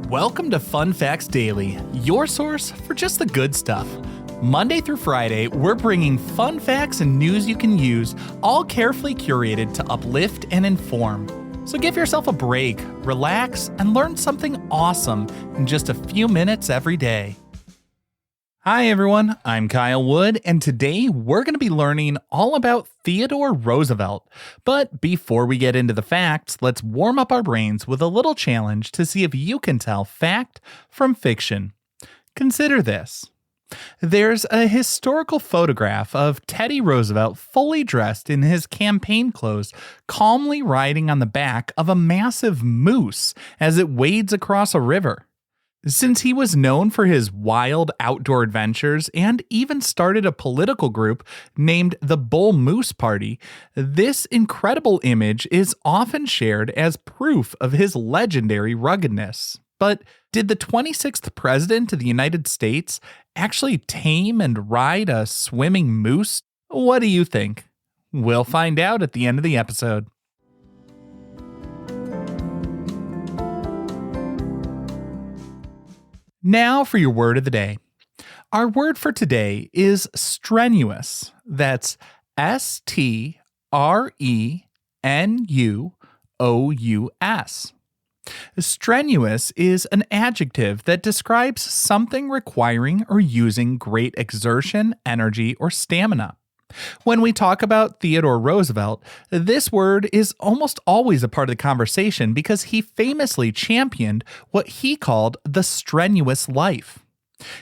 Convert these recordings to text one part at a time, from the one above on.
Welcome to Fun Facts Daily, your source for just the good stuff. Monday through Friday, we're bringing fun facts and news you can use, all carefully curated to uplift and inform. So give yourself a break, relax, and learn something awesome in just a few minutes every day. Hi everyone, I'm Kyle Wood, and today we're going to be learning all about Theodore Roosevelt. But before we get into the facts, let's warm up our brains with a little challenge to see if you can tell fact from fiction. Consider this. There's a historical photograph of Teddy Roosevelt fully dressed in his campaign clothes, calmly riding on the back of a massive moose as it wades across a river. Since he was known for his wild outdoor adventures and even started a political group named the Bull Moose Party, this incredible image is often shared as proof of his legendary ruggedness. But did the 26th president of the United States actually tame and ride a swimming moose? What do you think? We'll find out at the end of the episode. Now for your word of the day. Our word for today is strenuous. That's S-T-R-E-N-U-O-U-S. Strenuous is an adjective that describes something requiring or using great exertion, energy, or stamina. When we talk about Theodore Roosevelt, this word is almost always a part of the conversation because he famously championed what he called the strenuous life.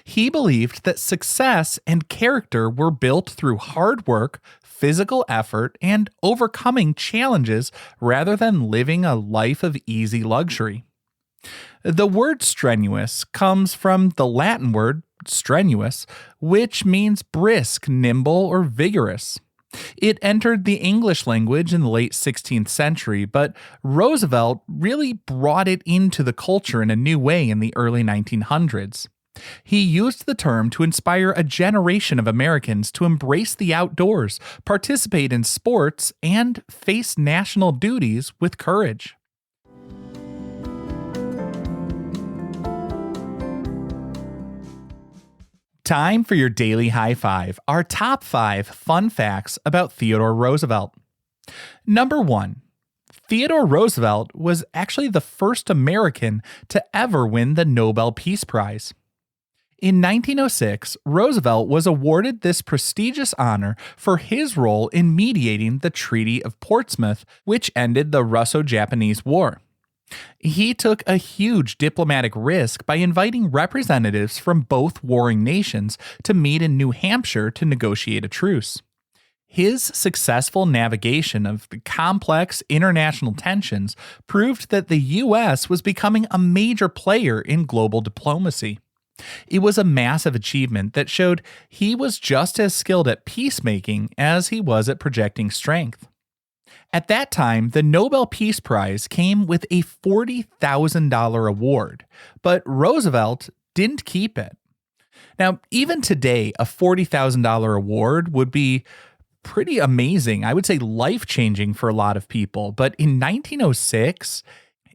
He believed that success and character were built through hard work, physical effort, and overcoming challenges rather than living a life of easy luxury. The word strenuous comes from the Latin word strenuous, which means brisk, nimble, or vigorous. It entered the English language in the late 16th century, but Roosevelt really brought it into the culture in a new way in the early 1900s. He used the term to inspire a generation of Americans to embrace the outdoors, participate in sports, and face national duties with courage. Time for your daily high five, our top 5 fun facts about Theodore Roosevelt. Number 1. Theodore Roosevelt was actually the first American to ever win the Nobel Peace Prize. In 1906, Roosevelt was awarded this prestigious honor for his role in mediating the Treaty of Portsmouth, which ended the Russo-Japanese War. He took a huge diplomatic risk by inviting representatives from both warring nations to meet in New Hampshire to negotiate a truce. His successful navigation of the complex international tensions proved that the U.S. was becoming a major player in global diplomacy. It was a massive achievement that showed he was just as skilled at peacemaking as he was at projecting strength. At that time, the Nobel Peace Prize came with a $40,000 award, but Roosevelt didn't keep it. Now, even today, a $40,000 award would be pretty amazing. I would say life-changing for a lot of people, but in 1906,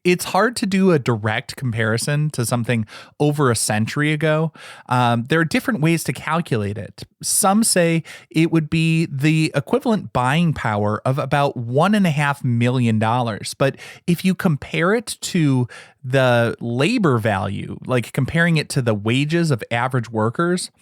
it's hard to do a direct comparison to something over a century ago. There are different ways to calculate it. Some say it would be the equivalent buying power of about $1.5 million. But if you compare it to the labor value, like comparing it to the wages of average workers,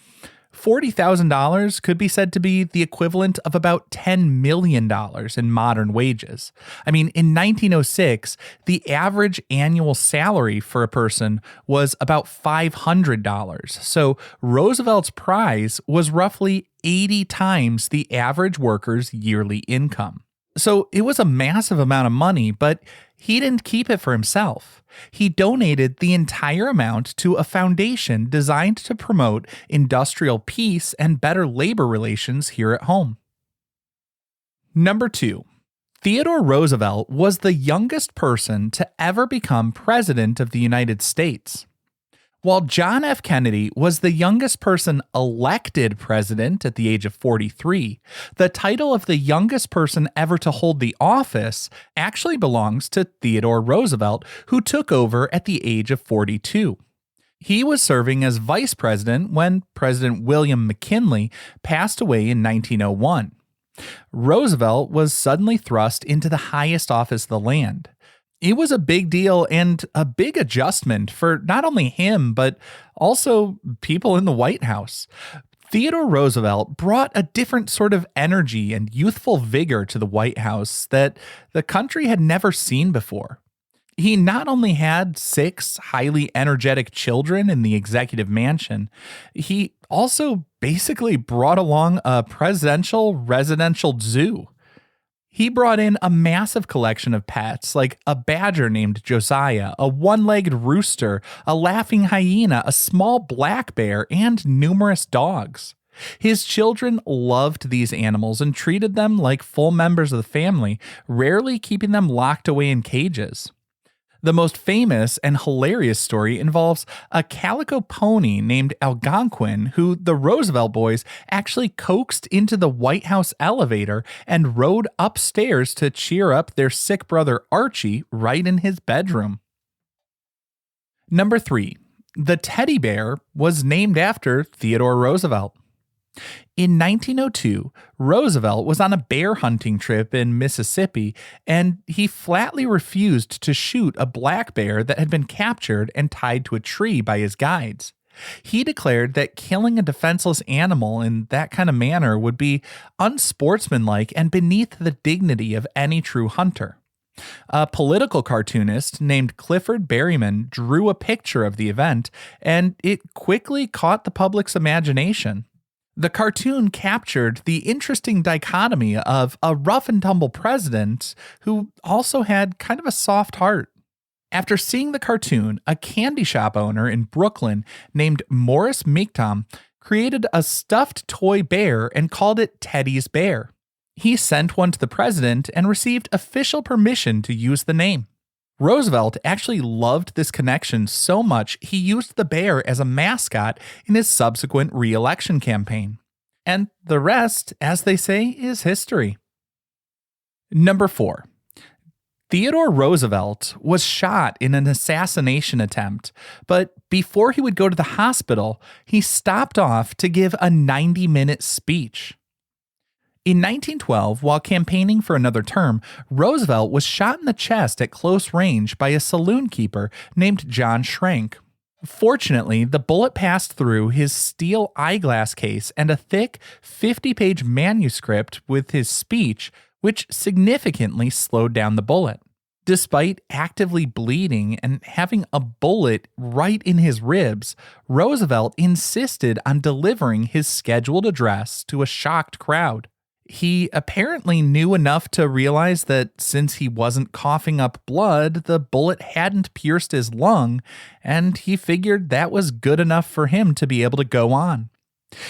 $40,000 could be said to be the equivalent of about $10 million in modern wages. I mean, in 1906, the average annual salary for a person was about $500. So Roosevelt's prize was roughly 80 times the average worker's yearly income. So it was a massive amount of money, but he didn't keep it for himself. He donated the entire amount to a foundation designed to promote industrial peace and better labor relations here at home. Number 2. Theodore Roosevelt was the youngest person to ever become president of the United States. While John F. Kennedy was the youngest person elected president at the age of 43, the title of the youngest person ever to hold the office actually belongs to Theodore Roosevelt, who took over at the age of 42. He was serving as vice president when President William McKinley passed away in 1901. Roosevelt was suddenly thrust into the highest office of the land. It was a big deal and a big adjustment for not only him, but also people in the White House. Theodore Roosevelt brought a different sort of energy and youthful vigor to the White House that the country had never seen before. He not only had 6 highly energetic children in the executive mansion, he also basically brought along a presidential residential zoo. He brought in a massive collection of pets, like a badger named Josiah, a one-legged rooster, a laughing hyena, a small black bear, and numerous dogs. His children loved these animals and treated them like full members of the family, rarely keeping them locked away in cages. The most famous and hilarious story involves a calico pony named Algonquin, who the Roosevelt boys actually coaxed into the White House elevator and rode upstairs to cheer up their sick brother Archie right in his bedroom. Number 3. The teddy bear was named after Theodore Roosevelt. In 1902, Roosevelt was on a bear hunting trip in Mississippi, and he flatly refused to shoot a black bear that had been captured and tied to a tree by his guides. He declared that killing a defenseless animal in that kind of manner would be unsportsmanlike and beneath the dignity of any true hunter. A political cartoonist named Clifford Berryman drew a picture of the event, and it quickly caught the public's imagination. The cartoon captured the interesting dichotomy of a rough and tumble president who also had kind of a soft heart. After seeing the cartoon, a candy shop owner in Brooklyn named Morris Meektom created a stuffed toy bear and called it Teddy's Bear. He sent one to the president and received official permission to use the name. Roosevelt actually loved this connection so much he used the bear as a mascot in his subsequent re-election campaign. And the rest, as they say, is history. Number 4. Theodore Roosevelt was shot in an assassination attempt, but before he would go to the hospital, he stopped off to give a 90-minute speech. In 1912, while campaigning for another term, Roosevelt was shot in the chest at close range by a saloon keeper named John Schrank. Fortunately, the bullet passed through his steel eyeglass case and a thick 50-page manuscript with his speech, which significantly slowed down the bullet. Despite actively bleeding and having a bullet right in his ribs, Roosevelt insisted on delivering his scheduled address to a shocked crowd. He apparently knew enough to realize that since he wasn't coughing up blood, the bullet hadn't pierced his lung, and he figured that was good enough for him to be able to go on.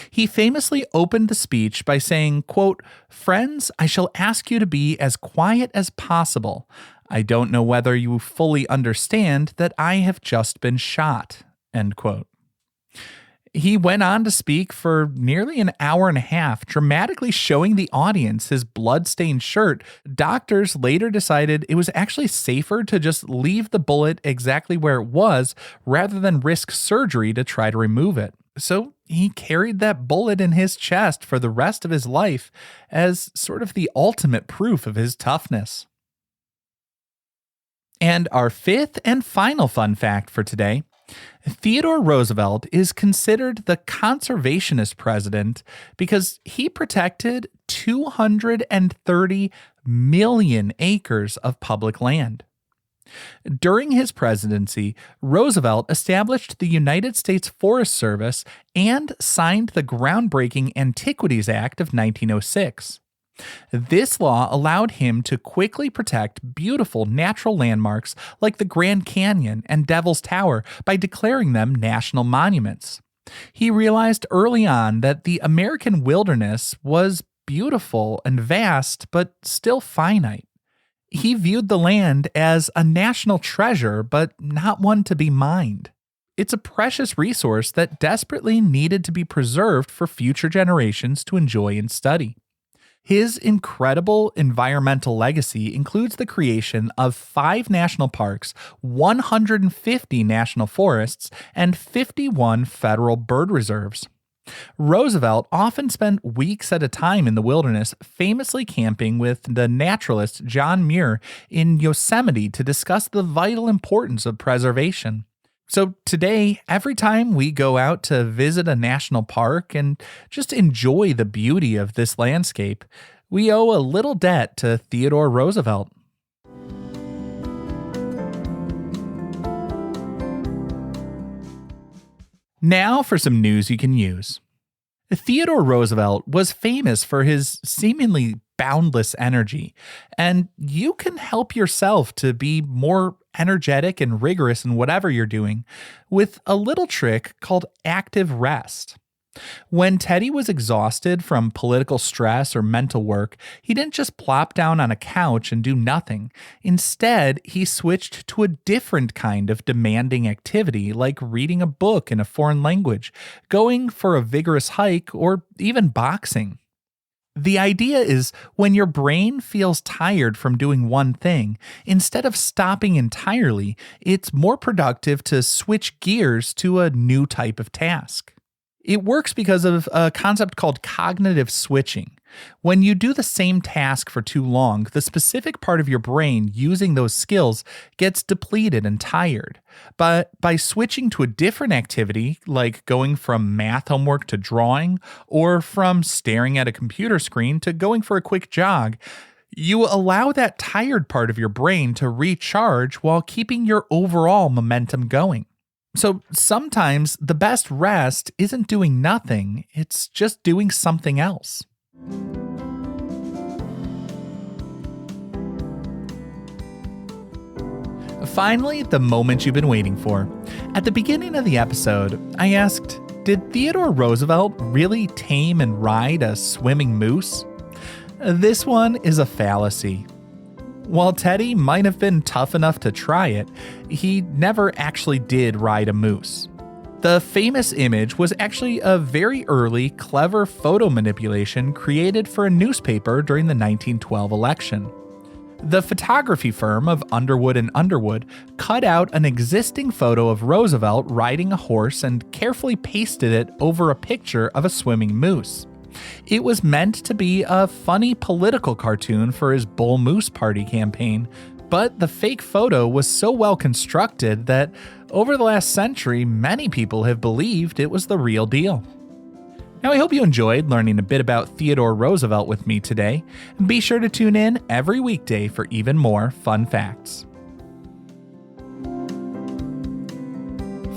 He famously opened the speech by saying, quote, "Friends, I shall ask you to be as quiet as possible. I don't know whether you fully understand that I have just been shot," end quote. He went on to speak for nearly an hour and a half, dramatically showing the audience his blood-stained shirt. Doctors later decided it was actually safer to just leave the bullet exactly where it was rather than risk surgery to try to remove it. So he carried that bullet in his chest for the rest of his life as sort of the ultimate proof of his toughness. And our 5th and final fun fact for today: Theodore Roosevelt is considered the conservationist president because he protected 230 million acres of public land. During his presidency, Roosevelt established the United States Forest Service and signed the groundbreaking Antiquities Act of 1906. This law allowed him to quickly protect beautiful natural landmarks like the Grand Canyon and Devil's Tower by declaring them national monuments. He realized early on that the American wilderness was beautiful and vast, but still finite. He viewed the land as a national treasure, but not one to be mined. It's a precious resource that desperately needed to be preserved for future generations to enjoy and study. His incredible environmental legacy includes the creation of 5 national parks, 150 national forests, and 51 federal bird reserves. Roosevelt often spent weeks at a time in the wilderness, famously camping with the naturalist John Muir in Yosemite to discuss the vital importance of preservation. So today, every time we go out to visit a national park and just enjoy the beauty of this landscape, we owe a little debt to Theodore Roosevelt. Now for some news you can use. Theodore Roosevelt was famous for his seemingly boundless energy, and you can help yourself to be more energetic and rigorous in whatever you're doing with a little trick called active rest. When Teddy was exhausted from political stress or mental work, he didn't just plop down on a couch and do nothing. Instead, he switched to a different kind of demanding activity, like reading a book in a foreign language, going for a vigorous hike, or even boxing. The idea is when your brain feels tired from doing one thing, instead of stopping entirely, it's more productive to switch gears to a new type of task. It works because of a concept called cognitive switching. When you do the same task for too long, the specific part of your brain using those skills gets depleted and tired. But by switching to a different activity, like going from math homework to drawing, or from staring at a computer screen to going for a quick jog, you allow that tired part of your brain to recharge while keeping your overall momentum going. So sometimes the best rest isn't doing nothing, it's just doing something else. Finally, the moment you've been waiting for. At the beginning of the episode, I asked, did Theodore Roosevelt really tame and ride a swimming moose? This one is a fallacy. While Teddy might have been tough enough to try it, he never actually did ride a moose. The famous image was actually a very early, clever photo manipulation created for a newspaper during the 1912 election. The photography firm of Underwood and Underwood cut out an existing photo of Roosevelt riding a horse and carefully pasted it over a picture of a swimming moose. It was meant to be a funny political cartoon for his Bull Moose Party campaign, but the fake photo was so well constructed that over the last century, many people have believed it was the real deal. Now, I hope you enjoyed learning a bit about Theodore Roosevelt with me today, and be sure to tune in every weekday for even more fun facts.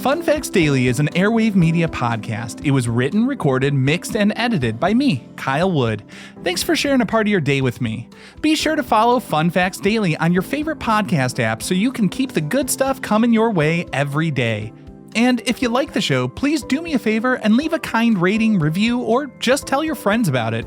Fun Facts Daily is an Airwave Media podcast. It was written, recorded, mixed, and edited by me, Kyle Wood. Thanks for sharing a part of your day with me. Be sure to follow Fun Facts Daily on your favorite podcast app so you can keep the good stuff coming your way every day. And if you like the show, please do me a favor and leave a kind rating, review, or just tell your friends about it.